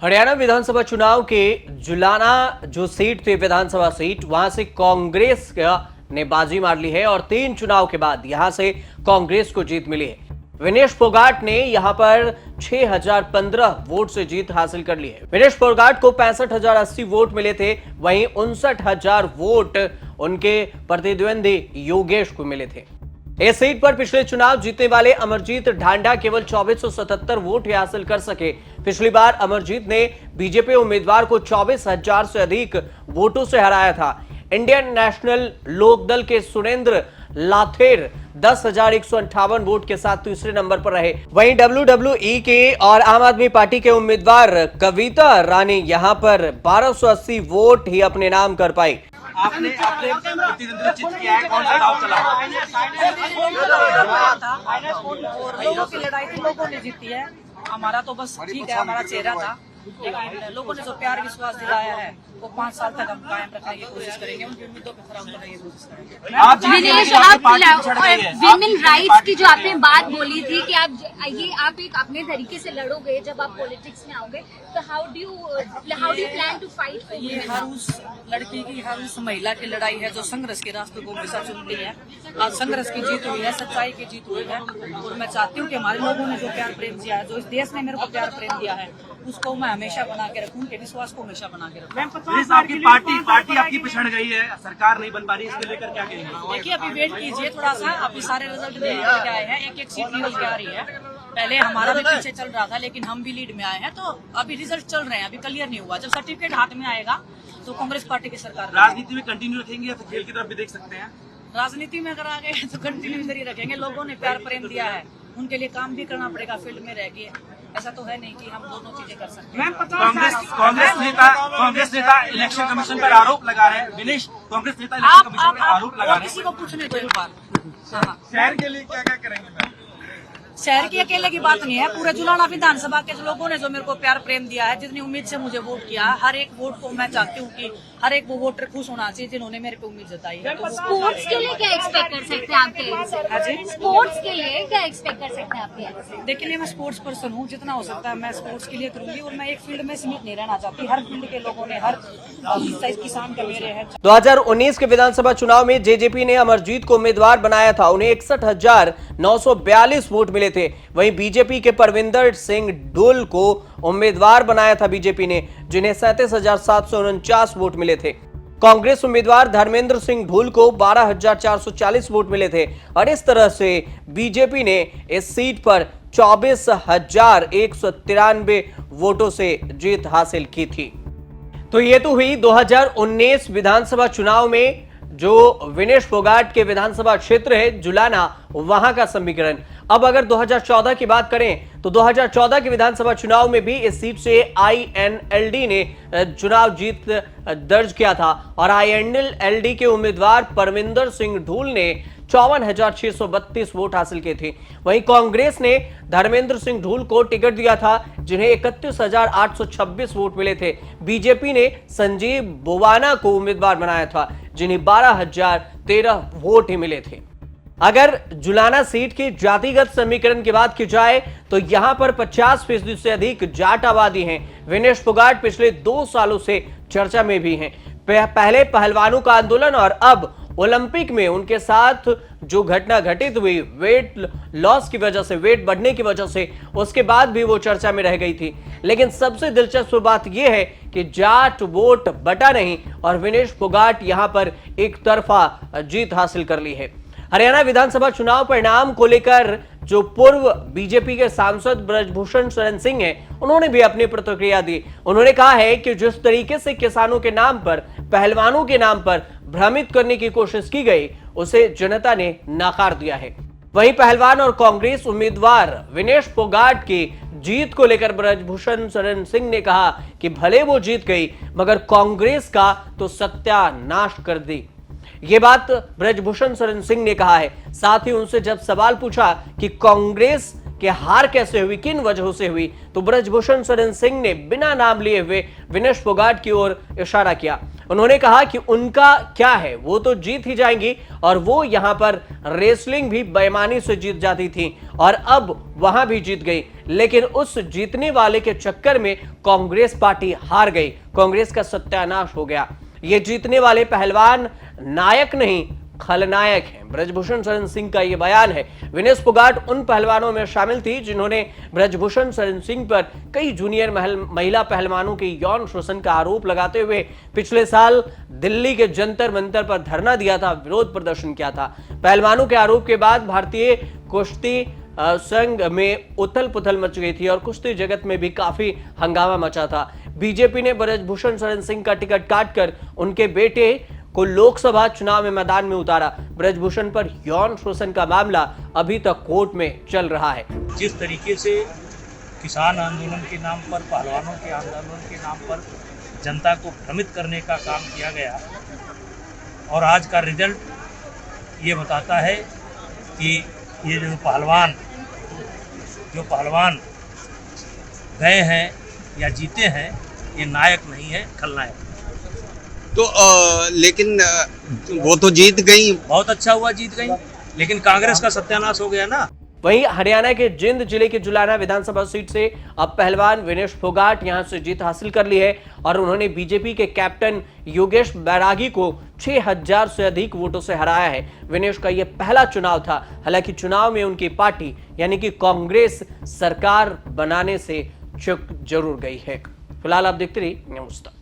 हरियाणा विधानसभा चुनाव के जुलाना जो सीट थी विधानसभा सीट, वहां से कांग्रेस ने बाजी मार ली है और 3 चुनाव के बाद यहां से कांग्रेस को जीत मिली है। विनेश फोगाट ने यहां पर 6015 वोट से जीत हासिल कर ली है। विनेश फोगाट को 65,080 वोट मिले थे, वहीं 59,000 वोट उनके प्रतिद्वंदी योगेश को मिले थे। इस सीट पर पिछले चुनाव जीतने वाले अमरजीत ढांडा केवल 2477 वोट ही हासिल कर सके। पिछली बार अमरजीत ने बीजेपी उम्मीदवार को 24,000 से अधिक वोटों से हराया था। इंडियन नेशनल लोकदल के सुरेंद्र लाथेर 10,158 वोट के साथ तीसरे नंबर पर रहे। वहीं WWE के और आम आदमी पार्टी के उम्मीदवार कविता रानी यहां पर 1280 वोट ही अपने नाम कर पाई। आपने प्रतिनिधित्व किया है, कौन सा दाव चला? और लोगों की लड़ाई थी, लोगों ने जीती है। हमारा तो बस ठीक है, हमारा चेहरा था, लेकिन लोगों ने जो प्यार विश्वास दिलाया है वो 5 साल तक हम कायम रखने की कोशिश करेंगे, उनकी उम्मीदों पर खरा उतरने की कोशिश करेंगे। आप विमेन राइट्स की जो आपने बात बोली थी कि आप एक अपने तरीके से लड़ोगे जब आप पॉलिटिक्स में आओगे, तो how do you plan to fight? ये हर उस लड़की की, हर उस महिला की लड़ाई है जो संघर्ष के रास्ते को हमेशा चुनती है। आज संघर्ष की जीत हुई है, सच्चाई की जीत हुई है, और मैं चाहती हूँ कि हमारे लोगों ने जो प्यार प्रेम दिया है, जो इस देश ने मेरे को प्यार प्रेम दिया है, उसको मैं हमेशा बना के रखूं, उनके विश्वास को हमेशा बना के रखूं। आपकी पार्टी आपकी पिछड़ गई है, सरकार नहीं बन पा रही, इसको लेकर क्या कहेंगे? देखिए, अभी वेट कीजिए थोड़ा सा, अभी सारे रिजल्ट निकल के आए हैं, एक सीट निकल के आ रही है। पहले हमारा भी पीछे चल रहा था, लेकिन हम भी लीड में आए हैं, तो अभी रिजल्ट चल रहे हैं, अभी क्लियर नहीं हुआ। जब सर्टिफिकेट हाथ में आएगा तो कांग्रेस पार्टी की सरकार। राजनीति में कंटिन्यू रखेंगे या फिर खेल की तरफ भी देख सकते हैं? राजनीति में अगर आ गए तो कंटिन्यू इधर ही रखेंगे। लोगों ने प्यार प्रेम दिया है, उनके लिए काम भी करना पड़ेगा, फील्ड में रह गए। ऐसा तो है नहीं कि हम दोनों चीजें कर सकते हैं। कांग्रेस नेता इलेक्शन कमीशन पर आरोप लगा रहे हैं। विनेश, कांग्रेस नेता इलेक्शन कमीशन पर आरोप लगा रहे हैं। किसी को पूछने दो एक बार। शहर के लिए क्या क्या करेंगे मैम? शहर की अकेले की बात नहीं है, पूरे जुलाना विधानसभा के लोगों ने जो मेरे को प्यार प्रेम दिया है, जितनी उम्मीद से मुझे वोट किया, हर एक वोट को मैं चाहती हूँ कि हर एक वो वोटर खुश होना चाहिए जिन्होंने मेरे पे उम्मीद जताई है। स्पोर्ट्स के लिए क्या एक्सपेक्ट कर सकते हैं आपके? स्पोर्ट्स के लिए क्या एक्सपेक्ट कर सकते हैं आपके? देखिए, मैं स्पोर्ट्स पर्सन हूँ, जितना हो सकता है मैं स्पोर्ट्स के लिए करूंगी, और मैं एक फील्ड में सीमित नहीं रहना चाहती। हर फील्ड के लोगों ने, हर किसान के मेरे हैं। 2019 के विधानसभा चुनाव में जेजेपी ने अमरजीत को उम्मीदवार बनाया था, उन्हें 61,942 वोट मिले थे। वहीं बीजेपी के परविंदर सिंह ढुल को उम्मीदवार बनाया था बीजेपी ने, जिन्हें 37,749 वोट मिले थे। कांग्रेस उम्मीदवार धर्मेंद्र सिंह ढुल को 12,440 वोट मिले थे और इस तरह से बीजेपी ने इस सीट पर 24,193 वोटों से जीत हासिल की थी। तो ये तो हुई 2019 विधानसभा चुनाव में जो विनेश फोगाट के विधानसभा क्षेत्र है जुलाना, वहां का समीकरण। अब अगर 2014 की बात करें तो 2014 के विधानसभा चुनाव में भी इस सीट से INLD ने चुनाव जीत दर्ज किया था और INLD के उम्मीदवार परविंदर सिंह ढुल ने 54,632 वोट हासिल किए थे। वहीं कांग्रेस ने धर्मेंद्र सिंह ढुल को टिकट दिया था, जिन्हें 31,826 वोट मिले थे। बीजेपी ने संजीव बोवाना को उम्मीदवार बनाया था, जिन्हें 12,013 वोट ही मिले थे। अगर जुलाना सीट की जातिगत समीकरण की बात की जाए तो यहां पर 50% से अधिक जाट आबादी है। विनेश फोगाट पिछले 2 सालों से चर्चा में भी हैं। पहले पहलवानों का आंदोलन और अब ओलंपिक में उनके साथ जो घटना घटित हुई वेट लॉस की वजह से, वेट बढ़ने की वजह से, उसके बाद भी वो चर्चा में रह गई थी। लेकिन सबसे दिलचस्प बात यह है कि जाट वोट बटा नहीं और विनेश फोगाट यहां पर एक तरफा जीत हासिल कर ली है। हरियाणा विधानसभा चुनाव परिणाम को लेकर जो पूर्व बीजेपी के सांसद ब्रजभूषण शरण सिंह हैं, उन्होंने भी अपनी प्रतिक्रिया दी। उन्होंने कहा है कि जिस तरीके से किसानों के नाम पर, पहलवानों के नाम पर भ्रमित करने की कोशिश की गई, उसे जनता ने नकार दिया है। वहीं पहलवान और कांग्रेस उम्मीदवार विनेश फोगाट की जीत को लेकर ब्रजभूषण शरण सिंह ने कहा कि भले वो जीत गई, मगर कांग्रेस का तो सत्यानाश कर दी। ये बात ब्रजभूषण शरण सिंह ने कहा है। साथ ही उनसे जब सवाल पूछा कि कांग्रेस के हार कैसे हुई, किन वजहों से हुई, तो ब्रजभूषण शरण सिंह ने बिना नाम लिए हुए विनेश फोगाट की ओर इशारा किया। उन्होंने कहा कि उनका क्या है, वो तो जीत ही जाएंगी और वो यहां पर रेसलिंग भी बेईमानी से जीत जाती थी और अब वहां भी जीत गई। लेकिन उस जीतने वाले के चक्कर में कांग्रेस पार्टी हार गई, कांग्रेस का सत्यानाश हो गया। ये जीतने वाले पहलवान नायक नहीं खलनायक हैं। ब्रजभूषण शरण सिंह का यह बयान है। विनेश फोगाट उन पहलवानों में शामिल थी जिन्होंने ब्रजभूषण शरण सिंह पर कई जूनियर महिला पहलवानों के यौन शोषण का आरोप लगाते हुए पिछले साल दिल्ली के जंतर मंतर पर धरना दिया था, विरोध प्रदर्शन किया था। पहलवानों के आरोप के बाद भारतीय कुश्ती संघ में उथल पुथल मच गई थी और कुश्ती जगत में भी काफी हंगामा मचा था। बीजेपी ने ब्रजभूषण शरण सिंह का टिकट काटकर उनके बेटे को लोकसभा चुनाव में मैदान में उतारा। ब्रजभूषण पर यौन शोषण का मामला अभी तक कोर्ट में चल रहा है। जिस तरीके से किसान आंदोलन के नाम पर, पहलवानों के आंदोलन के नाम पर जनता को भ्रमित करने का काम किया गया और आज का रिजल्ट ये बताता है कि ये जो पहलवान गए हैं या जीते हैं, ये नायक नहीं है, खलनायक। तो लेकिन वो तो जीत गई। बहुत अच्छा हुआ जीत गई, लेकिन कांग्रेस का सत्यानाश हो गया ना। वहीं हरियाणा के जिंद जिले के जुलाना विधानसभा सीट से अब पहलवान विनेश फोगाट यहां से जीत हासिल कर ली है और उन्होंने बीजेपी के कैप्टन योगेश बैरागी को 6000 से अधिक वोटों से हराया है। विनेश का यह पहला चुनाव था। हालांकि चुनाव में उनकी पार्टी यानी कि कांग्रेस सरकार बनाने से चूक जरूर गई है। फिलहाल आप देखते रहिए न्यूज़ तक।